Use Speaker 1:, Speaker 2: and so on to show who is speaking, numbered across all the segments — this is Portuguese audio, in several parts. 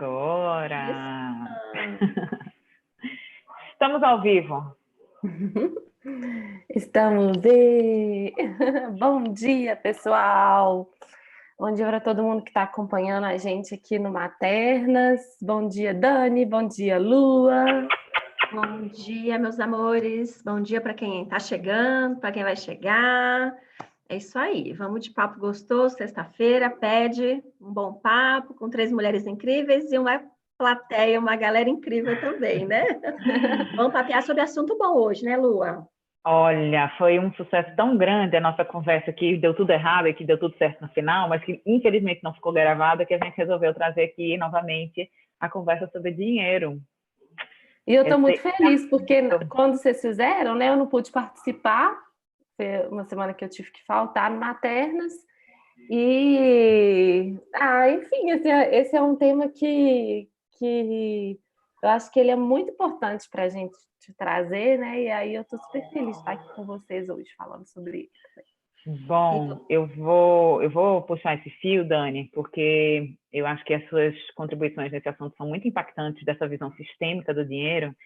Speaker 1: Agora!
Speaker 2: Isso.
Speaker 1: Estamos ao vivo.
Speaker 2: Estamos de... Bom dia, pessoal! Bom dia para todo mundo que está acompanhando a gente aqui no Maternas. Bom dia, Dani. Bom dia, Lua.
Speaker 3: Bom dia, meus amores. Bom dia para quem está chegando, para quem vai chegar. É isso aí. Vamos de papo gostoso, sexta-feira. Pede um bom papo com 3 mulheres incríveis e uma plateia, uma galera incrível também, né? Vamos papear sobre assunto bom hoje, né, Lua?
Speaker 1: Olha, foi um sucesso tão grande a nossa conversa que deu tudo errado e que deu tudo certo no final, mas que infelizmente não ficou gravada, que a gente resolveu trazer aqui novamente a conversa sobre dinheiro.
Speaker 2: E eu estou muito feliz, porque quando vocês fizeram, né, eu não pude participar. Foi uma semana que eu tive que faltar no Maternas. E, enfim, esse é um tema que eu acho que ele é muito importante para a gente trazer, né? E aí eu estou super feliz de estar aqui com vocês hoje falando sobre ele.
Speaker 1: Bom, eu vou puxar esse fio, Dani, porque eu acho que as suas contribuições nesse assunto são muito impactantes dessa visão sistêmica do dinheiro,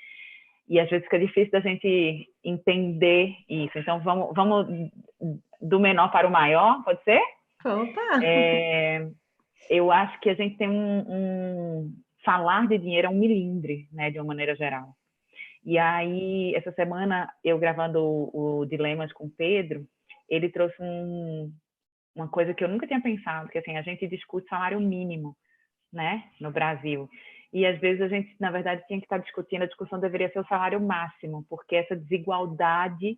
Speaker 1: e às vezes fica difícil da gente entender isso. Então, vamos do menor para o maior, pode ser?
Speaker 3: Opa!
Speaker 1: Eu acho que a gente tem falar de dinheiro é um milindre, né, de uma maneira geral. E aí, essa semana, eu gravando o Dilemas com o Pedro, ele trouxe uma coisa que eu nunca tinha pensado, que assim, a gente discute salário mínimo, né, no Brasil. E às vezes a gente, na verdade, tinha que estar discutindo, a discussão deveria ser o salário máximo, porque essa desigualdade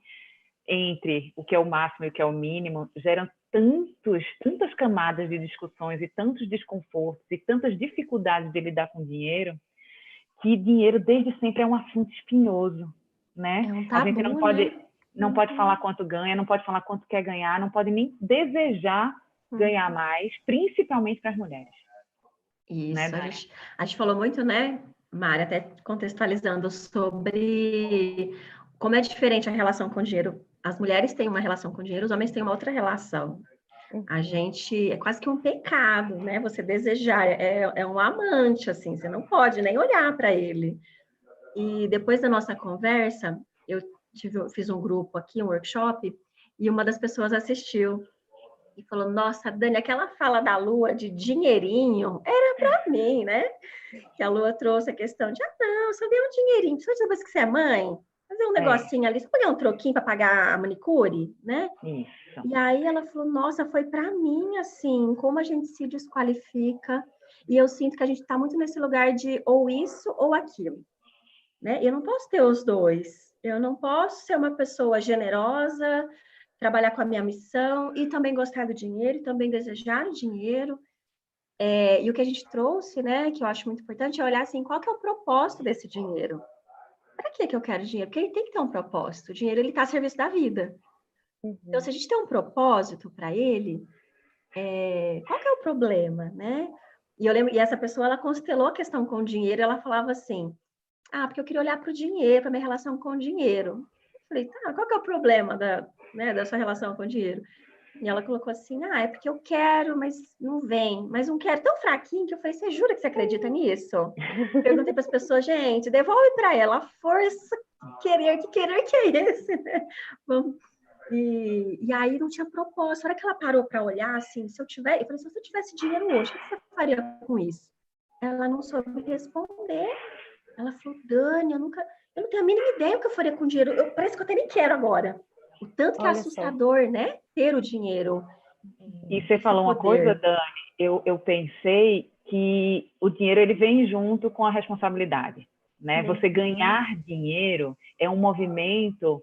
Speaker 1: entre o que é o máximo e o que é o mínimo geram tantas camadas de discussões e tantos desconfortos e tantas dificuldades de lidar com dinheiro, que dinheiro desde sempre é um assunto espinhoso, né?
Speaker 3: É um tabu,
Speaker 1: a gente não pode falar quanto ganha, não pode falar quanto quer ganhar, não pode nem desejar ganhar mais, principalmente para as mulheres.
Speaker 3: Isso,
Speaker 1: né,
Speaker 3: a gente falou muito, né, Mari, até contextualizando sobre como é diferente a relação com o dinheiro. As mulheres têm uma relação com o dinheiro, os homens têm uma outra relação. A gente, é quase que um pecado, né, você desejar, é um amante, assim, você não pode nem olhar para ele. E depois da nossa conversa, eu fiz um grupo aqui, um workshop, e uma das pessoas assistiu e falou, nossa, Dani, aquela fala da Lua de dinheirinho era para mim, né? Que a Lua trouxe a questão de, não, só deu um dinheirinho, só depois que você é mãe, fazer um negocinho ali, só pagar um troquinho para pagar a manicure, né?
Speaker 1: Isso.
Speaker 3: E aí ela falou, nossa, foi para mim, assim, como a gente se desqualifica, e eu sinto que a gente está muito nesse lugar de ou isso ou aquilo, né? Eu não posso ter os dois, eu não posso ser uma pessoa generosa, trabalhar com a minha missão e também gostar do dinheiro, e também desejar o dinheiro. E o que a gente trouxe, né, que eu acho muito importante, é olhar assim, qual que é o propósito desse dinheiro? Para que eu quero dinheiro? Porque ele tem que ter um propósito. O dinheiro, ele está a serviço da vida. Então, se a gente tem um propósito para ele, qual que é o problema, né? E eu lembro, e essa pessoa, ela constelou a questão com o dinheiro, ela falava assim, porque eu queria olhar para o dinheiro, para minha relação com o dinheiro. Eu falei, tá, qual que é o problema da sua relação com o dinheiro? E ela colocou assim, é porque eu quero, mas não vem. Mas um quero tão fraquinho que eu falei, você jura que você acredita nisso? Perguntei para as pessoas, gente, devolve para ela a força, querer que é esse, né? E aí não tinha propósito. A hora que ela parou para olhar, assim, eu falei, se eu tivesse dinheiro hoje, o que você faria com isso? Ela não soube responder. Ela falou, Dani, eu não tenho a mínima ideia o que eu faria com dinheiro. Parece que eu até nem quero agora. O tanto que é assustador, né? Ter o dinheiro.
Speaker 1: E você falou uma coisa, Dani, eu pensei que o dinheiro ele vem junto com a responsabilidade, né? Você ganhar dinheiro é um movimento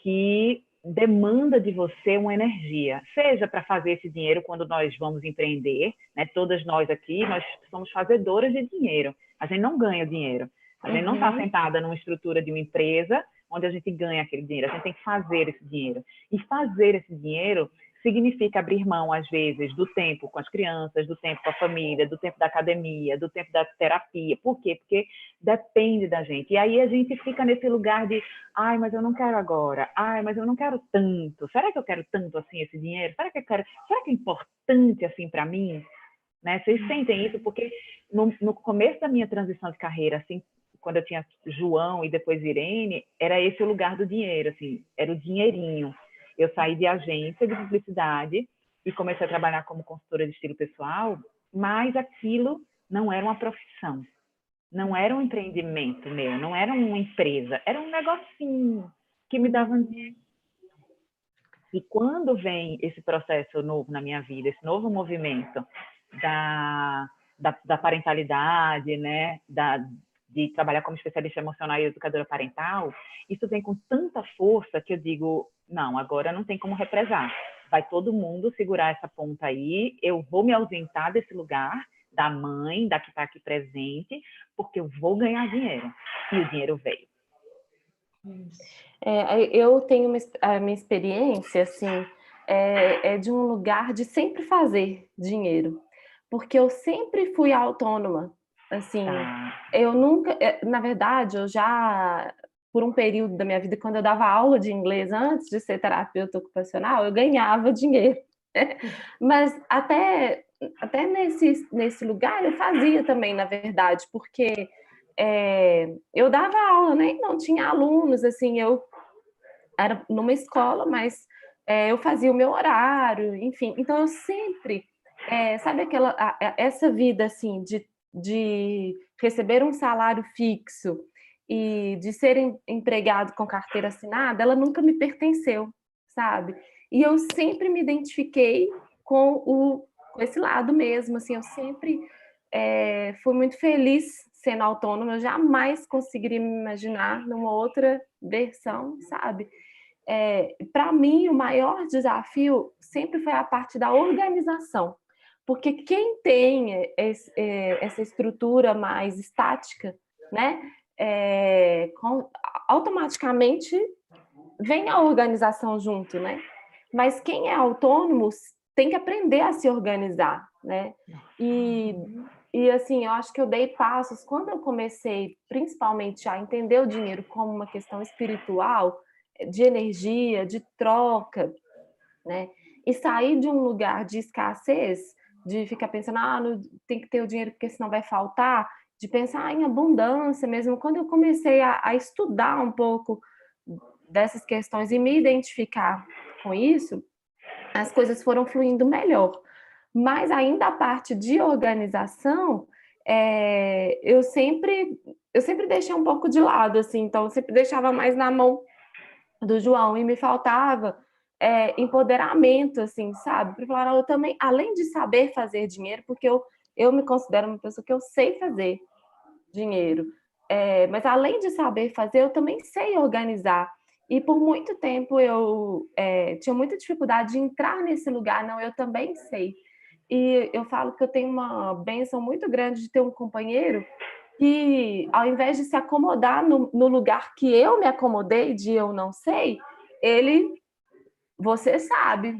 Speaker 1: que demanda de você uma energia, seja para fazer esse dinheiro quando nós vamos empreender, né? Todas nós aqui, nós somos fazedoras de dinheiro. A gente não ganha dinheiro. A gente não está sentada numa estrutura de uma empresa onde a gente ganha aquele dinheiro. A gente tem que fazer esse dinheiro. E fazer esse dinheiro significa abrir mão, às vezes, do tempo com as crianças, do tempo com a família, do tempo da academia, do tempo da terapia. Por quê? Porque depende da gente. E aí a gente fica nesse lugar de, mas eu não quero agora. Mas eu não quero tanto. Será que eu quero tanto assim esse dinheiro? Será que é importante assim para mim? né? Vocês sentem isso? Porque no começo da minha transição de carreira, assim, quando eu tinha João e depois Irene, era esse o lugar do dinheiro, assim, era o dinheirinho. Eu saí de agência de publicidade e comecei a trabalhar como consultora de estilo pessoal, mas aquilo não era uma profissão, não era um empreendimento meu, não era uma empresa, era um negocinho que me dava dinheiro. E quando vem esse processo novo na minha vida, esse novo movimento da parentalidade, né, de trabalhar como especialista emocional e educadora parental, isso vem com tanta força que eu digo, não, agora não tem como represar. Vai todo mundo segurar essa ponta aí, eu vou me ausentar desse lugar, da mãe, da que está aqui presente, porque eu vou ganhar dinheiro. E o dinheiro veio.
Speaker 2: Eu tenho a minha experiência, assim, é de um lugar de sempre fazer dinheiro, porque eu sempre fui autônoma, assim, eu nunca, na verdade, eu já, por um período da minha vida, quando eu dava aula de inglês antes de ser terapeuta ocupacional, eu ganhava dinheiro, né? Mas até nesse lugar eu fazia também, na verdade, porque eu dava aula, né? Não tinha alunos, assim, eu era numa escola, mas eu fazia o meu horário, enfim. Então eu sempre, sabe essa vida assim de receber um salário fixo e de ser empregado com carteira assinada, ela nunca me pertenceu, sabe? E eu sempre me identifiquei com esse lado mesmo, assim, eu sempre fui muito feliz sendo autônoma, eu jamais conseguiria me imaginar numa outra versão, sabe? Para mim, o maior desafio sempre foi a parte da organização, porque quem tem essa estrutura mais estática, né, automaticamente vem a organização junto, né? Mas quem é autônomo tem que aprender a se organizar, né? E assim, eu acho que eu dei passos quando eu comecei, principalmente, a entender o dinheiro como uma questão espiritual, de energia, de troca, né? E sair de um lugar de escassez, de ficar pensando, tem que ter o dinheiro porque senão vai faltar, de pensar em abundância mesmo. Quando eu comecei a estudar um pouco dessas questões e me identificar com isso, as coisas foram fluindo melhor. Mas ainda a parte de organização, eu sempre deixei um pouco de lado, assim, então eu sempre deixava mais na mão do João e me faltava empoderamento, assim, sabe? Para falar, eu também, além de saber fazer dinheiro, porque eu me considero uma pessoa que eu sei fazer dinheiro, mas além de saber fazer, eu também sei organizar. E por muito tempo eu tinha muita dificuldade de entrar nesse lugar, não, eu também sei. E eu falo que eu tenho uma bênção muito grande de ter um companheiro que, ao invés de se acomodar no lugar que eu me acomodei, de eu não sei, ele, você sabe,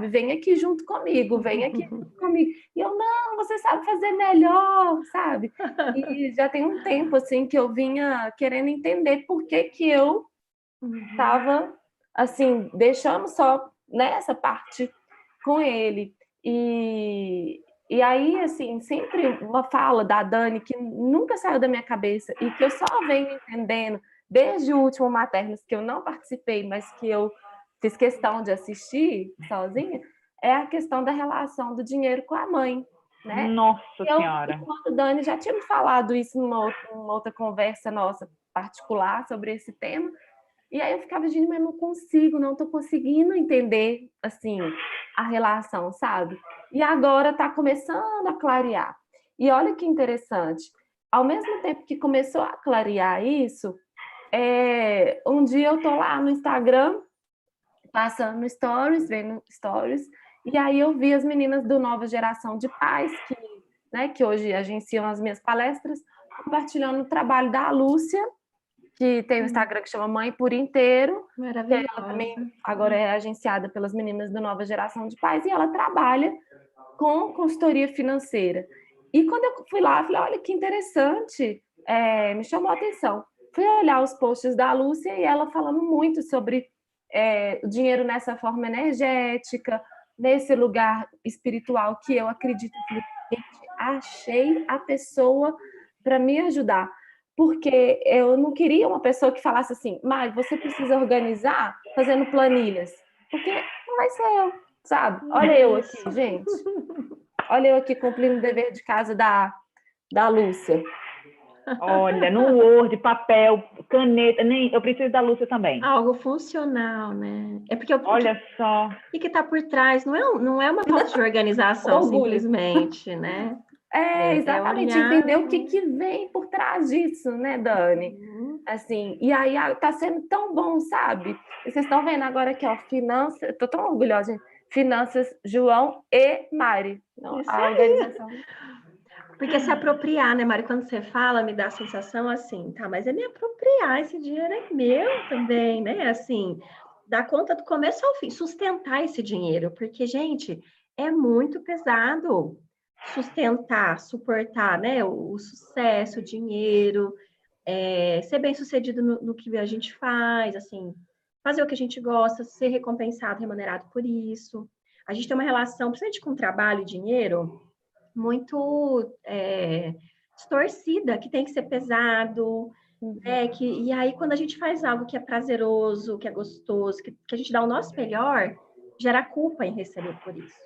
Speaker 2: vem aqui junto comigo, vem aqui junto comigo. E eu, não, você sabe fazer melhor, sabe? E já tem um tempo, assim, que eu vinha querendo entender por que que eu estava, assim, deixando só nessa parte com ele. E aí, assim, sempre uma fala da Dani que nunca saiu da minha cabeça e que eu só venho entendendo desde o último Maternos, que eu não participei, mas que eu fiz questão de assistir sozinha, é a questão da relação do dinheiro com a mãe, né?
Speaker 1: Nossa Senhora!
Speaker 2: Enquanto a Dani já tinha me falado isso numa outra conversa nossa particular sobre esse tema, e aí eu ficava, gente, mas não consigo, não estou conseguindo entender, assim, a relação, sabe? E agora está começando a clarear. E olha que interessante, ao mesmo tempo que começou a clarear isso, um dia eu tô lá no Instagram, passando stories, vendo stories, e aí eu vi as meninas do Nova Geração de Pais, que hoje agenciam as minhas palestras, compartilhando o trabalho da Lúcia, que tem um Instagram que chama Mãe por Inteiro.
Speaker 3: Maravilhosa.
Speaker 2: Ela também agora é agenciada pelas meninas da Nova Geração de Pais e ela trabalha com consultoria financeira. E quando eu fui lá, eu falei, olha que interessante, me chamou a atenção. Fui olhar os posts da Lúcia e ela falando muito sobre o dinheiro nessa forma energética, nesse lugar espiritual que eu acredito. Gente, achei a pessoa para me ajudar. Porque eu não queria uma pessoa que falasse assim, Mari, você precisa organizar fazendo planilhas. Porque não vai ser eu, sabe? Olha eu aqui, gente. Olha eu aqui cumprindo o dever de casa da Lúcia.
Speaker 1: Olha, no Word, papel, caneta, nem eu preciso da Lúcia também.
Speaker 3: Algo funcional, né? É porque
Speaker 1: olha só.
Speaker 3: E que está por trás, não é uma falta de organização simplesmente, né?
Speaker 2: Exatamente, entender o que vem por trás disso, né, Dani? Assim, e aí tá sendo tão bom, sabe? E vocês estão vendo agora aqui, ó, finanças, tô tão orgulhosa, gente. Finanças, João e Mari. Não, a organização.
Speaker 3: Porque se apropriar, né, Mari? Quando você fala, me dá a sensação assim, tá, mas é me apropriar, esse dinheiro é meu também, né? Assim, dar conta do começo ao fim, sustentar esse dinheiro, porque, gente, é muito pesado sustentar, suportar, né? O sucesso, o dinheiro, ser bem sucedido no que a gente faz, assim, fazer o que a gente gosta, ser recompensado, remunerado por isso. A gente tem uma relação, principalmente com trabalho e dinheiro, muito distorcida, que tem que ser pesado, né? E aí, quando a gente faz algo que é prazeroso, que é gostoso, que a gente dá o nosso melhor, gera culpa em receber por isso.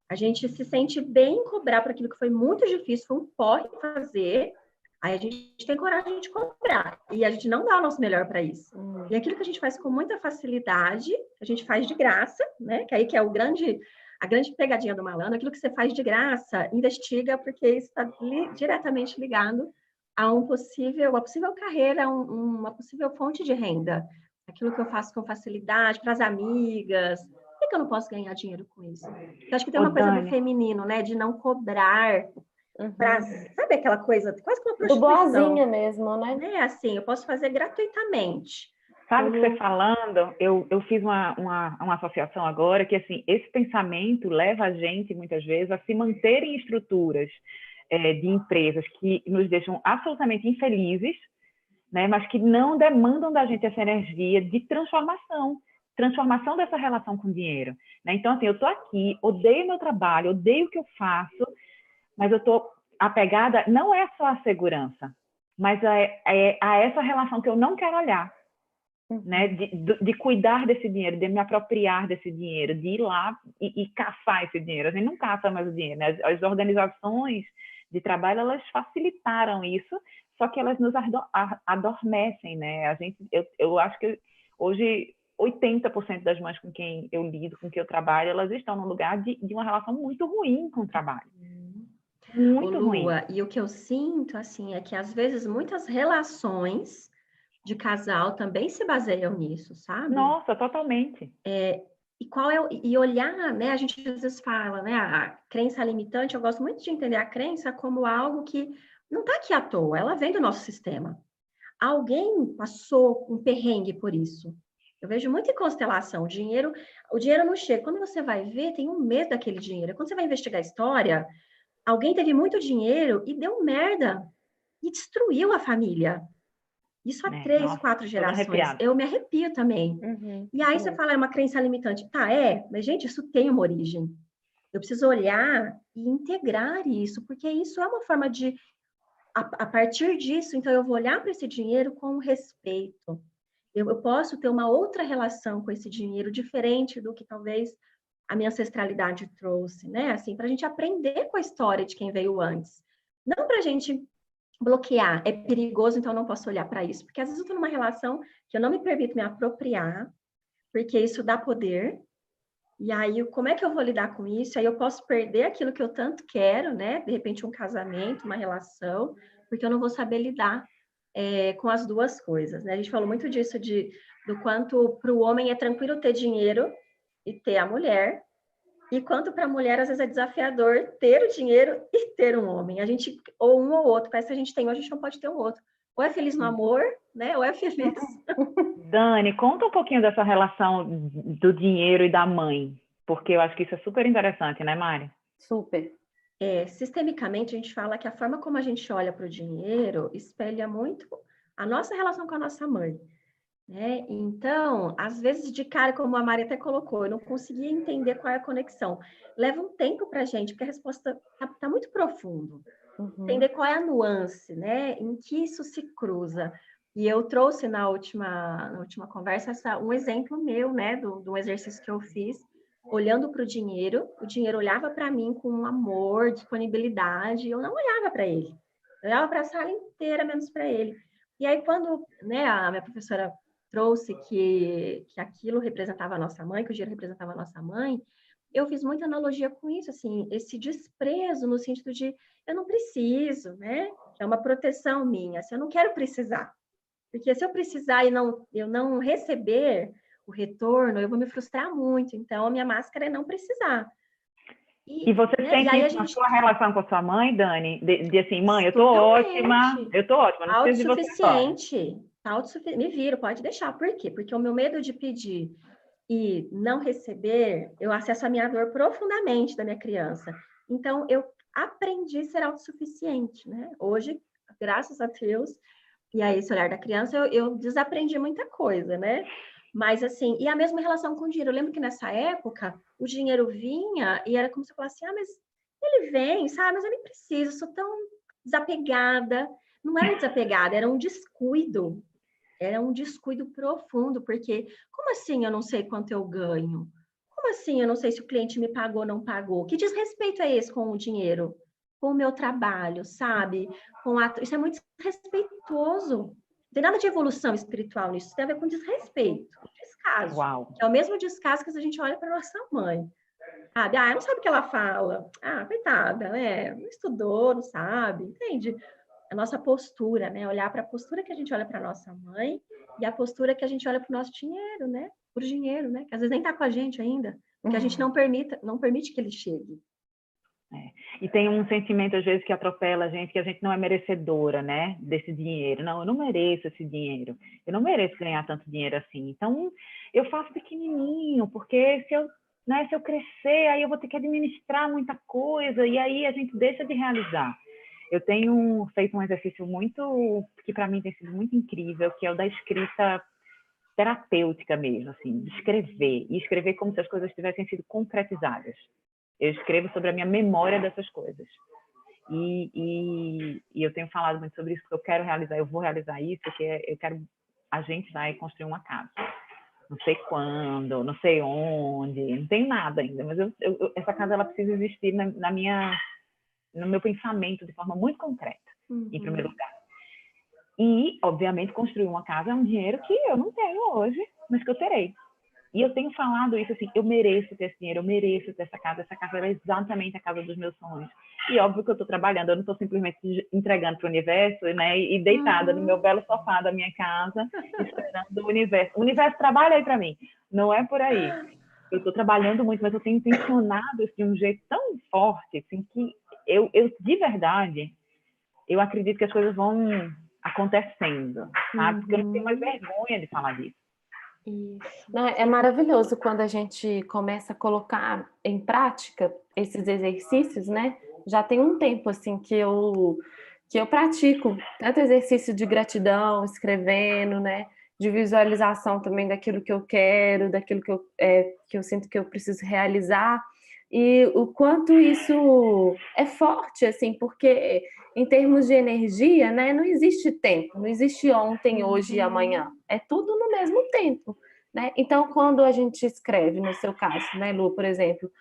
Speaker 3: A gente se sente bem em cobrar por aquilo que foi muito difícil, foi um porre fazer, aí a gente tem coragem de cobrar, e a gente não dá o nosso melhor para isso. E aquilo que a gente faz com muita facilidade, a gente faz de graça, né? Que aí que é a grande pegadinha do malandro, aquilo que você faz de graça, investiga, porque isso está diretamente ligado a uma possível carreira, uma possível fonte de renda. Aquilo que eu faço com facilidade para as amigas. Por que eu não posso ganhar dinheiro com isso? Eu acho que tem uma coisa do feminino, né? De não cobrar. Sabe aquela coisa, quase que uma prostituição.
Speaker 2: Do boazinha mesmo, né?
Speaker 3: É assim, eu posso fazer gratuitamente.
Speaker 1: Sabe o que você falando? Eu fiz uma associação agora que, assim, esse pensamento leva a gente, muitas vezes, a se manter em estruturas de empresas que nos deixam absolutamente infelizes, né, mas que não demandam da gente essa energia de transformação dessa relação com o dinheiro. Né? Então, assim, eu estou aqui, odeio meu trabalho, odeio o que eu faço, mas eu estou apegada, não é só a segurança, mas a essa relação que eu não quero olhar. Né, de cuidar desse dinheiro, de me apropriar desse dinheiro, de ir lá e caçar esse dinheiro. A gente não caça mais o dinheiro, né? As organizações de trabalho, elas facilitaram isso, só que elas nos adormecem, né? Eu acho que hoje 80% das mães com quem eu lido, com quem eu trabalho, elas estão num lugar de uma relação muito ruim com o trabalho. Muito ruim.
Speaker 3: E o que eu sinto, assim, é que às vezes muitas relações de casal também se baseiam nisso, sabe?
Speaker 1: Nossa, totalmente.
Speaker 3: E olhar, né? A gente às vezes fala, né? A crença limitante, eu gosto muito de entender a crença como algo que não está aqui à toa, ela vem do nosso sistema. Alguém passou um perrengue por isso. Eu vejo muito em constelação, o dinheiro não chega. Quando você vai ver, tem um medo daquele dinheiro. Quando você vai investigar a história, alguém teve muito dinheiro e deu merda e destruiu a família. Isso há 3, 4 gerações. Eu me arrepio também. E aí você fala, é uma crença limitante. Tá, mas gente, isso tem uma origem. Eu preciso olhar e integrar isso, porque isso é uma forma de, a partir disso, então eu vou olhar para esse dinheiro com respeito. Eu posso ter uma outra relação com esse dinheiro, diferente do que talvez a minha ancestralidade trouxe, né? Assim, para a gente aprender com a história de quem veio antes. Não para a gente bloquear, é perigoso, então eu não posso olhar para isso, porque às vezes eu estou numa relação que eu não me permito me apropriar, porque isso dá poder, e aí como é que eu vou lidar com isso? Aí eu posso perder aquilo que eu tanto quero, né? De repente um casamento, uma relação, porque eu não vou saber lidar com as duas coisas, né? A gente falou muito disso, do quanto para o homem é tranquilo ter dinheiro e ter a mulher, e quanto para a mulher, às vezes, é desafiador ter o dinheiro e ter um homem. A gente, ou um ou outro, parece que a gente tem um, a gente não pode ter um outro. Ou é feliz no amor, né? Ou é feliz.
Speaker 1: Dani, conta um pouquinho dessa relação do dinheiro e da mãe, porque eu acho que isso é super interessante, né, Mari?
Speaker 2: Super.
Speaker 3: Sistemicamente, a gente fala que a forma como a gente olha para o dinheiro espelha muito a nossa relação com a nossa mãe. né? Então, às vezes de cara, como a Maria até colocou, eu não conseguia entender qual é a conexão. Leva um tempo para a gente, porque a resposta tá muito profundo. Entender qual é a nuance, né? Em que isso se cruza. E eu trouxe na última conversa um exemplo meu, né? Do exercício que eu fiz, olhando para o dinheiro olhava para mim com um amor, disponibilidade, e eu não olhava para ele. Eu olhava para a sala inteira, menos para ele. E aí, quando, né, a minha professora trouxe que aquilo representava a nossa mãe, que o dinheiro representava a nossa mãe, eu fiz muita analogia com isso, assim, esse desprezo no sentido de eu não preciso, né? É uma proteção minha, assim, eu não quero precisar. Porque se eu precisar e eu não receber o retorno, eu vou me frustrar muito. Então, a minha máscara é não precisar.
Speaker 1: E você
Speaker 3: né?
Speaker 1: sente
Speaker 3: E aí
Speaker 1: isso na sua relação com a sua mãe, Dani? De assim, mãe, eu tô
Speaker 3: totalmente
Speaker 1: ótima, não preciso de você agora.
Speaker 3: Autossuficiente. Me viro, pode deixar. Por quê? Porque o meu medo de pedir e não receber, eu acesso a minha dor profundamente da minha criança. Então, eu aprendi a ser autossuficiente, né? Hoje, graças a Deus, e a esse olhar da criança, eu desaprendi muita coisa, né? Mas, assim, e a mesma relação com o dinheiro. Eu lembro que nessa época, o dinheiro vinha e era como se eu falasse, mas ele vem, sabe? Mas eu nem preciso, sou tão desapegada. Não era desapegada, era um descuido. Era um descuido profundo, porque como assim eu não sei quanto eu ganho? Como assim eu não sei se o cliente me pagou ou não pagou? Que desrespeito é esse com o dinheiro? Com o meu trabalho, sabe? Isso é muito desrespeitoso. Não tem nada de evolução espiritual nisso, isso tem a ver com desrespeito, descaso.
Speaker 1: Uau.
Speaker 3: Que é o mesmo descaso que a gente olha para nossa mãe. Não sabe o que ela fala. Coitada, né? Não estudou, não sabe, entende? A nossa postura, né? Olhar para a postura que a gente olha para nossa mãe e a postura que a gente olha para o nosso dinheiro, né? Por dinheiro, né? Que às vezes nem está com a gente ainda, porque a gente não permite que ele chegue.
Speaker 1: E tem um sentimento, às vezes, que atropela a gente, que a gente não é merecedora, né, desse dinheiro. Não, eu não mereço esse dinheiro. Eu não mereço ganhar tanto dinheiro assim. Então, eu faço pequenininho, porque se eu crescer, aí eu vou ter que administrar muita coisa, e aí a gente deixa de realizar. Eu tenho feito um exercício que para mim tem sido muito incrível, que é o da escrita terapêutica mesmo, assim, de escrever, e escrever como se as coisas tivessem sido concretizadas. Eu escrevo sobre a minha memória dessas coisas. E eu tenho falado muito sobre isso, porque eu quero realizar, eu vou realizar isso, a gente vai construir uma casa. Não sei quando, não sei onde, não tem nada ainda, mas essa casa ela precisa existir no meu pensamento de forma muito concreta, em primeiro lugar. E, obviamente, construir uma casa é um dinheiro que eu não tenho hoje, mas que eu terei. E eu tenho falado isso assim, eu mereço ter esse dinheiro, eu mereço ter essa casa é exatamente a casa dos meus sonhos. E óbvio que eu estou trabalhando, eu não estou simplesmente entregando para o universo, né, e deitada no meu belo sofá da minha casa, esperando o universo. O universo trabalha aí para mim, não é por aí. Eu estou trabalhando muito, mas eu tenho intencionado isso de um jeito tão forte, assim, que eu de verdade, eu acredito que as coisas vão acontecendo, sabe? Porque eu não tenho mais vergonha de falar disso.
Speaker 2: Não, é maravilhoso quando a gente começa a colocar em prática esses exercícios, né? Já tem um tempo assim que eu pratico tanto exercício de gratidão, escrevendo, né? De visualização também daquilo que eu quero, daquilo que eu sinto que eu preciso realizar. E o quanto isso é forte, assim, porque em termos de energia, né, não existe tempo, não existe ontem, hoje e amanhã. É tudo no mesmo tempo, né? Então, quando a gente escreve, no seu caso, né, Lu, por exemplo,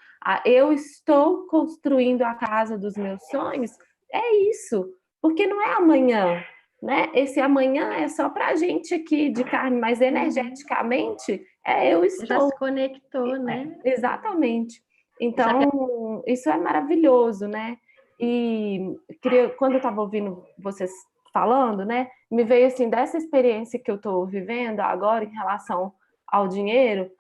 Speaker 2: eu estou construindo a casa dos meus sonhos, é isso, porque não é amanhã, né? Esse amanhã é só para a gente aqui de carne, mas energeticamente, eu estou.
Speaker 3: Já se conectou, né?
Speaker 2: Exatamente. Então, isso é maravilhoso, né? E quando eu estava ouvindo vocês falando, né, me veio assim dessa experiência que eu estou vivendo agora em relação ao dinheiro,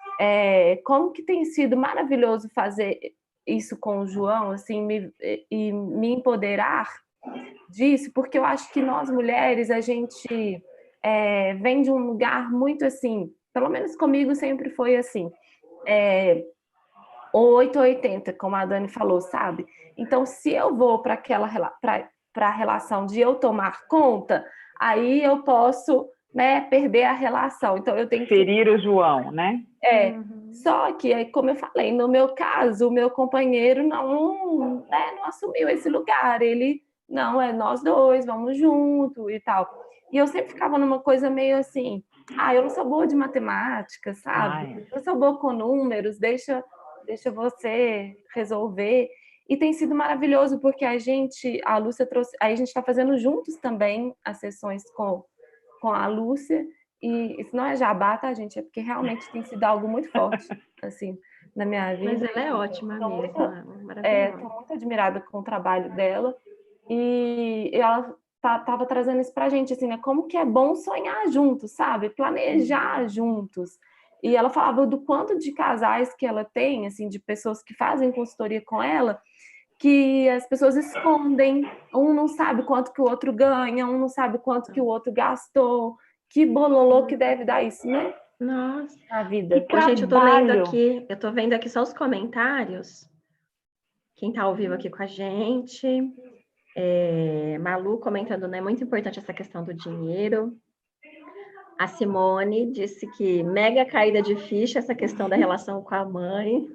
Speaker 2: como que tem sido maravilhoso fazer isso com o João, assim, e me empoderar disso, porque eu acho que nós mulheres a gente vem de um lugar muito assim, pelo menos comigo sempre foi assim. 8 ou 80, como a Dani falou, sabe? Então, se eu vou para a relação de eu tomar conta, aí eu posso né, perder a relação. Então, eu tenho que...
Speaker 1: Ferir o João, né?
Speaker 2: Só que, como eu falei, no meu caso, o meu companheiro não assumiu esse lugar. Ele, não, é nós dois, vamos junto e tal. E eu sempre ficava numa coisa meio assim, eu não sou boa de matemática, sabe? Eu sou boa com números, deixa você resolver. E tem sido maravilhoso, porque a Lúcia trouxe... Aí a gente está fazendo juntos também as sessões com a Lúcia. E isso não é jabá, tá, gente? É porque realmente tem sido algo muito forte, assim, na minha vida.
Speaker 3: Mas ela é ótima mesmo, maravilhosa.
Speaker 2: Estou muito admirada com o trabalho dela. E ela tava trazendo isso pra gente, assim, né? Como que é bom sonhar juntos, sabe? Planejar juntos. E ela falava do quanto de casais que ela tem, assim, de pessoas que fazem consultoria com ela, que as pessoas escondem, um não sabe quanto que o outro ganha, um não sabe quanto que o outro gastou. Que bololô que deve dar isso, né?
Speaker 3: Nossa.
Speaker 2: A vida.
Speaker 3: Gente, eu tô vendo aqui só os comentários. Quem tá ao vivo aqui com a gente. Malu comentando, né? Muito importante essa questão do dinheiro. A Simone disse que mega caída de ficha essa questão da relação com a mãe.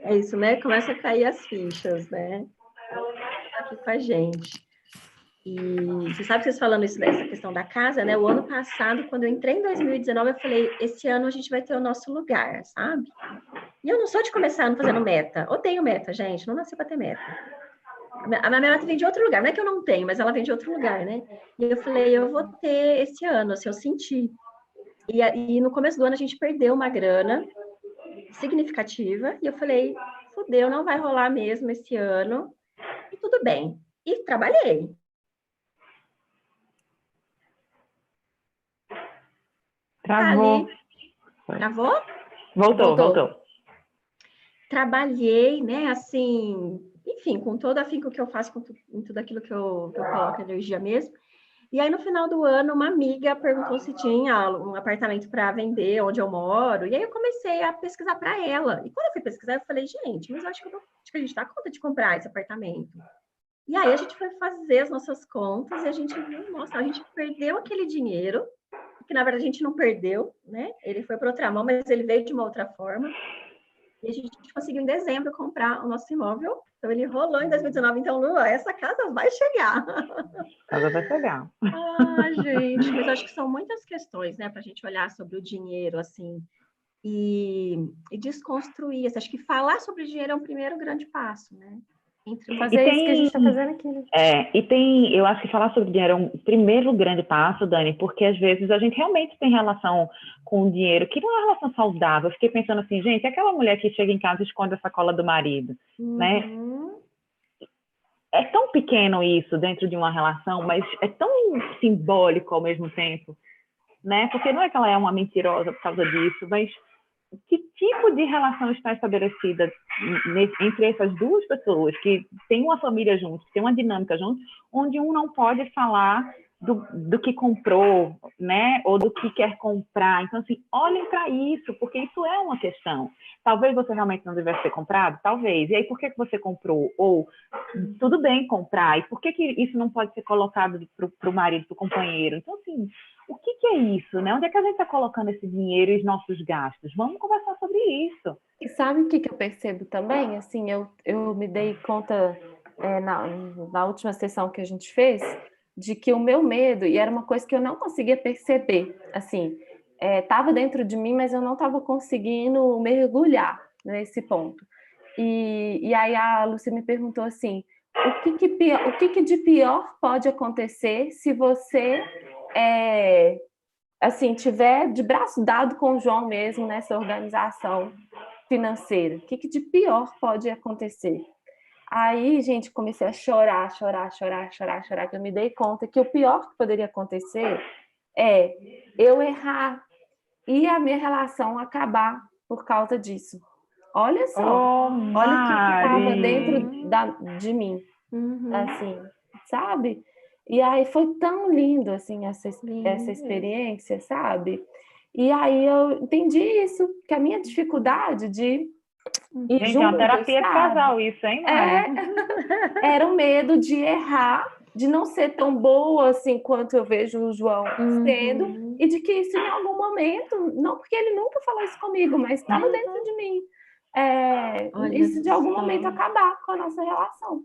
Speaker 3: É isso, né? Começa a cair as fichas, né? Aqui com a gente. E você sabe que vocês falando isso dessa questão da casa, né? O ano passado, quando eu entrei em 2019, eu falei, esse ano a gente vai ter o nosso lugar, sabe? E eu não sou de começar ano fazendo meta. Odeio meta, gente. Não nasci para ter meta. A minha meta vem de outro lugar. Não é que eu não tenho, mas ela vem de outro lugar, né? E eu falei, eu vou ter esse ano, assim, eu senti. E no começo do ano a gente perdeu uma grana significativa. E eu falei, fudeu, não vai rolar mesmo esse ano. E tudo bem. E trabalhei.
Speaker 1: Travou.
Speaker 3: Travou?
Speaker 1: Voltou.
Speaker 3: Trabalhei, né, assim, enfim, com todo afinco que eu faço, em tudo aquilo que eu coloco energia mesmo. E aí, no final do ano, uma amiga perguntou se tinha um apartamento para vender onde eu moro. E aí, eu comecei a pesquisar para ela. E quando eu fui pesquisar, eu falei, gente, mas eu acho que a gente dá conta de comprar esse apartamento. E aí, a gente foi fazer as nossas contas e a gente viu, nossa, a gente perdeu aquele dinheiro, que na verdade a gente não perdeu, né? Ele foi para outra mão, mas ele veio de uma outra forma. E a gente conseguiu em dezembro comprar o nosso imóvel. Então ele rolou em 2019. Então, Lu, essa casa vai chegar.
Speaker 1: A casa vai chegar.
Speaker 3: Gente, mas acho que são muitas questões, né, para a gente olhar sobre o dinheiro, assim, e desconstruir. Acho que falar sobre dinheiro é um primeiro grande passo, né?
Speaker 2: Fazer isso que a gente está fazendo aqui, né?
Speaker 1: Eu acho que falar sobre dinheiro é um primeiro grande passo, Dani, porque às vezes a gente realmente tem relação com o dinheiro que não é uma relação saudável. Eu fiquei pensando assim, gente, aquela mulher que chega em casa e esconde a sacola do marido, né? É tão pequeno isso dentro de uma relação, mas é tão simbólico ao mesmo tempo, né? Porque não é que ela é uma mentirosa por causa disso, mas que tipo de relação está estabelecida entre essas duas pessoas que têm uma família juntos, que têm uma dinâmica juntos, onde um não pode falar do que comprou, né? Ou do que quer comprar. Então, assim, olhem para isso, porque isso é uma questão. Talvez você realmente não tivesse ter comprado, talvez. E aí, por que você comprou? Ou, tudo bem comprar, e por que isso não pode ser colocado para o marido, para o companheiro? Então, assim, o que é isso, né? Onde é que a gente está colocando esse dinheiro e os nossos gastos? Vamos conversar sobre isso.
Speaker 2: E sabe o que eu percebo também? Assim, eu me dei conta na última sessão que a gente fez, de que o meu medo, e era uma coisa que eu não conseguia perceber, assim, estava dentro de mim, mas eu não estava conseguindo mergulhar nesse ponto. E aí a Lúcia me perguntou assim, o que de pior pode acontecer se você assim, tiver de braço dado com o João mesmo nessa organização financeira? O que de pior pode acontecer? Aí, gente, comecei a chorar, que eu me dei conta que o pior que poderia acontecer é eu errar e a minha relação acabar por causa disso. Olha só, olha o que estava dentro de mim, assim, sabe? E aí foi tão lindo, assim, essa experiência, sabe? E aí eu entendi isso, que a minha dificuldade de ir
Speaker 1: Gente,
Speaker 2: junto,
Speaker 1: é uma terapia de casal isso, hein, Mari?
Speaker 2: era o medo de errar de não ser tão boa assim quanto eu vejo o João sendo, e de que isso em algum momento, não porque ele nunca falou isso comigo, mas estava dentro de mim, isso de algum momento acabar com a nossa relação.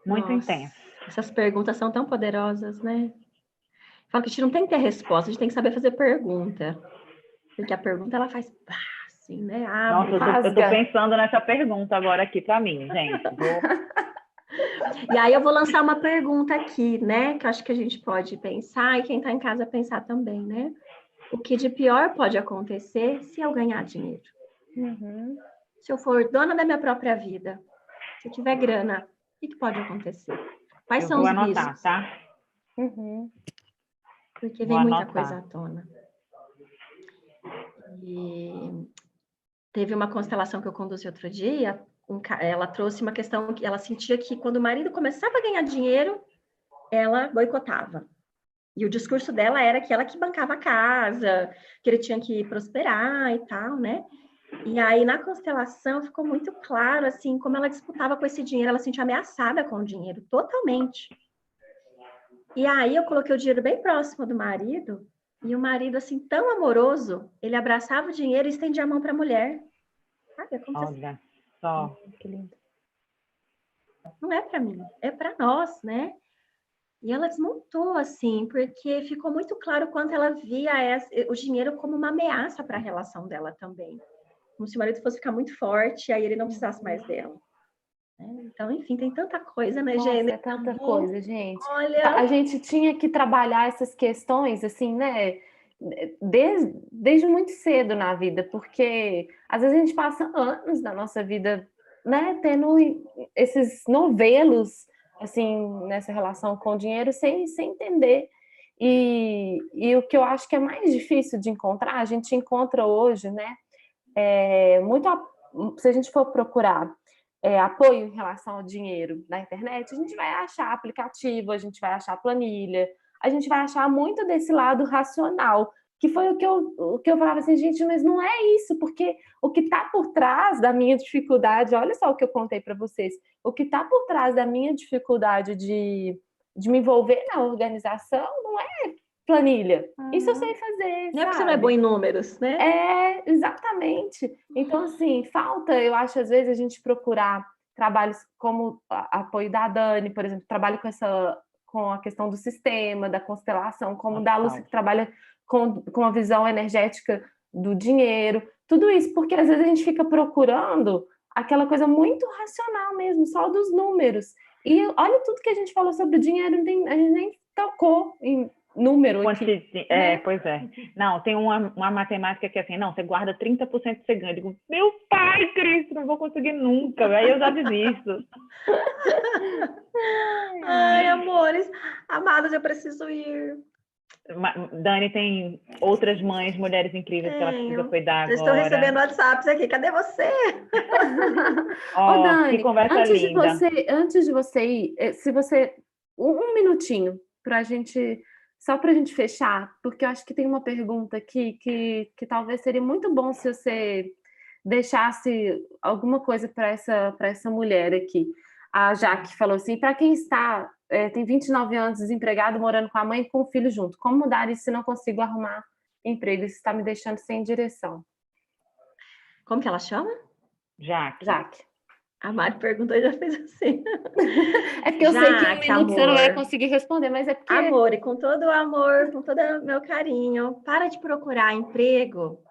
Speaker 1: Muito intenso.
Speaker 3: Essas perguntas são tão poderosas, né? Fala que a gente não tem que ter resposta, a gente tem que saber fazer pergunta. Porque a pergunta, ela faz assim, né?
Speaker 1: Nossa, eu tô pensando nessa pergunta agora aqui para mim, gente.
Speaker 3: E aí eu vou lançar uma pergunta aqui, né? Que eu acho que a gente pode pensar, e quem tá em casa pensar também, né? O que de pior pode acontecer se eu ganhar dinheiro? Se eu for dona da minha própria vida, se eu tiver grana, o que pode acontecer? Quais são os riscos?
Speaker 1: Tá?
Speaker 3: Porque vem muita coisa à tona. E teve uma constelação que eu conduzi outro dia, ela trouxe uma questão que ela sentia que quando o marido começava a ganhar dinheiro, ela boicotava. E o discurso dela era que ela que bancava a casa, que ele tinha que prosperar e tal, né? E aí, na constelação, ficou muito claro, assim, como ela disputava com esse dinheiro, ela se sentia ameaçada com o dinheiro, totalmente. E aí, eu coloquei o dinheiro bem próximo do marido, e o marido, assim, tão amoroso, ele abraçava o dinheiro e estendia a mão para a mulher. Sabe?
Speaker 1: Olha só.
Speaker 2: Que lindo.
Speaker 3: Não é para mim, é para nós, né? E ela desmontou, assim, porque ficou muito claro quanto ela via o dinheiro como uma ameaça para a relação dela também. Como se o marido fosse ficar muito forte, aí ele não precisasse mais dela. Então, enfim, tem tanta coisa, né, gente?
Speaker 2: É tanta coisa, gente.
Speaker 3: Olha...
Speaker 2: A gente tinha que trabalhar essas questões, assim, né? Desde muito cedo na vida, porque às vezes a gente passa anos da nossa vida, né, tendo esses novelos, assim, nessa relação com o dinheiro, sem entender. E o que eu acho que é mais difícil de encontrar, a gente encontra hoje, né? Se a gente for procurar apoio em relação ao dinheiro na internet, a gente vai achar aplicativo, a gente vai achar planilha, a gente vai achar muito desse lado racional, que foi o que eu falava assim, gente, mas não é isso, porque o que está por trás da minha dificuldade, olha só o que eu contei para vocês, o que está por trás da minha dificuldade de me envolver na organização não é planilha. Isso eu sei fazer,
Speaker 3: não é porque você não é boa em números, né?
Speaker 2: Exatamente. Então, assim, falta, eu acho, às vezes, a gente procurar trabalhos como apoio da Dani, por exemplo, trabalho com a questão do sistema, da constelação, como da Lúcia, que trabalha com a visão energética do dinheiro, tudo isso, porque às vezes a gente fica procurando aquela coisa muito racional mesmo, só dos números. E olha tudo que a gente falou sobre o dinheiro, a gente nem tocou em número aqui.
Speaker 1: Pois é. Não, tem uma matemática que é assim, não, você guarda 30% você ganha. Eu digo, meu pai, Cristo, não vou conseguir nunca. Aí eu já desisto.
Speaker 3: Ai, amores, amados, eu preciso ir.
Speaker 1: Dani tem outras mães, mulheres incríveis que ela precisa cuidar agora.
Speaker 3: Estou recebendo WhatsApps aqui, cadê você?
Speaker 2: Ô, Dani,
Speaker 1: que conversa linda.
Speaker 2: Antes de você ir, se você... Um minutinho só para a gente fechar, porque eu acho que tem uma pergunta aqui que talvez seria muito bom se você deixasse alguma coisa para essa mulher aqui. A Jaque falou assim, para quem tem 29 anos, desempregado, morando com a mãe e com o filho junto, como mudar isso se não consigo arrumar emprego? Isso está me deixando sem direção.
Speaker 3: Como que ela chama?
Speaker 2: Jaque.
Speaker 3: A Mari perguntou e já fez assim.
Speaker 2: É porque eu sei que em um minuto você não vai conseguir responder, mas é porque...
Speaker 3: Amor, e com todo o amor, com todo o meu carinho, para de procurar emprego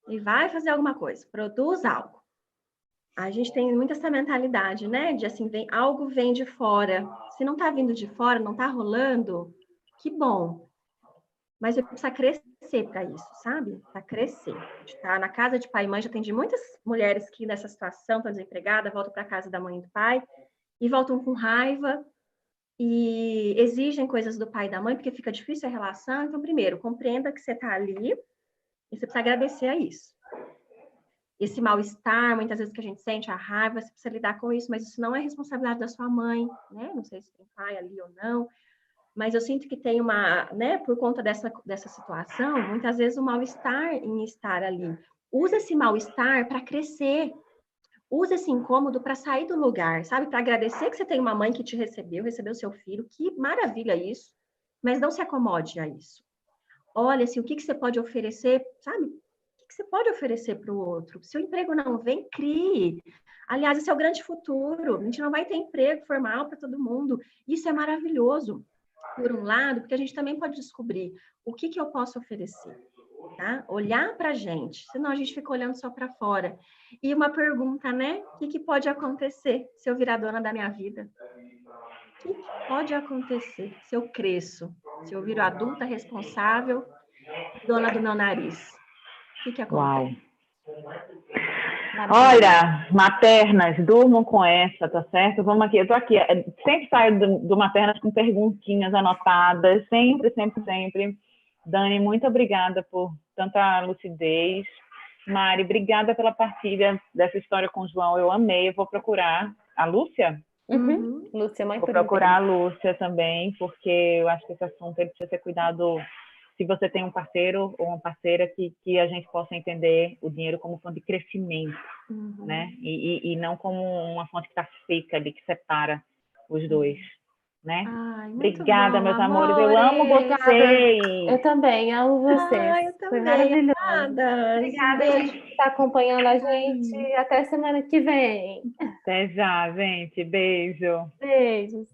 Speaker 3: e vai fazer alguma coisa, produz algo. A gente tem muito essa mentalidade, né? De assim, algo vem de fora. Se não tá vindo de fora, não tá rolando, que bom. Mas eu preciso crescer para isso, sabe? Para crescer. A gente tá na casa de pai e mãe, já atendi muitas mulheres que nessa situação estão desempregadas, voltam para casa da mãe e do pai e voltam com raiva e exigem coisas do pai e da mãe, porque fica difícil a relação. Então, primeiro, compreenda que você está ali e você precisa agradecer a isso. Esse mal-estar, muitas vezes que a gente sente, a raiva, você precisa lidar com isso, mas isso não é responsabilidade da sua mãe, né? Não sei se tem pai ali ou não, mas eu sinto que tem né, por conta dessa situação, muitas vezes o mal-estar em estar ali. Usa esse mal-estar para crescer. Use esse incômodo para sair do lugar, sabe? Para agradecer que você tem uma mãe que te recebeu seu filho, que maravilha isso, mas não se acomode a isso. Olha, assim, o que você pode oferecer, sabe? O que você pode oferecer para o outro? Se o emprego não vem, crie. Aliás, esse é o grande futuro. A gente não vai ter emprego formal para todo mundo. Isso é maravilhoso, por um lado, porque a gente também pode descobrir o que eu posso oferecer. Tá? Olhar para a gente, senão a gente fica olhando só para fora. E uma pergunta, né? O que pode acontecer se eu virar dona da minha vida? O que pode acontecer se eu cresço? Se eu viro adulta, responsável, dona do meu nariz? O que acontece?
Speaker 1: Olha, maternas, durmam com essa, tá certo? Vamos aqui, eu tô aqui, sempre saio do maternas com perguntinhas anotadas, sempre, sempre, sempre. Dani, muito obrigada por tanta lucidez. Mari, obrigada pela partilha dessa história com o João, eu amei, eu vou procurar a Lúcia?
Speaker 2: Lúcia, mãe
Speaker 1: vou procurar a Lúcia também, porque eu acho que esse assunto ele precisa ser cuidado. Se você tem um parceiro ou uma parceira que a gente possa entender o dinheiro como fonte de crescimento, né? E não como uma fonte que está seca ali, que separa os dois, né?
Speaker 3: Ai,
Speaker 1: obrigada,
Speaker 3: bom,
Speaker 1: meus amores. Eu amo vocês.
Speaker 2: Eu também amo vocês.
Speaker 3: Eu
Speaker 2: Foi
Speaker 3: também.
Speaker 2: maravilhoso.
Speaker 3: Obrigada.
Speaker 2: Obrigada, gente, por estar acompanhando a gente. Até semana que vem.
Speaker 1: Até já, gente. Beijo.
Speaker 2: Beijos.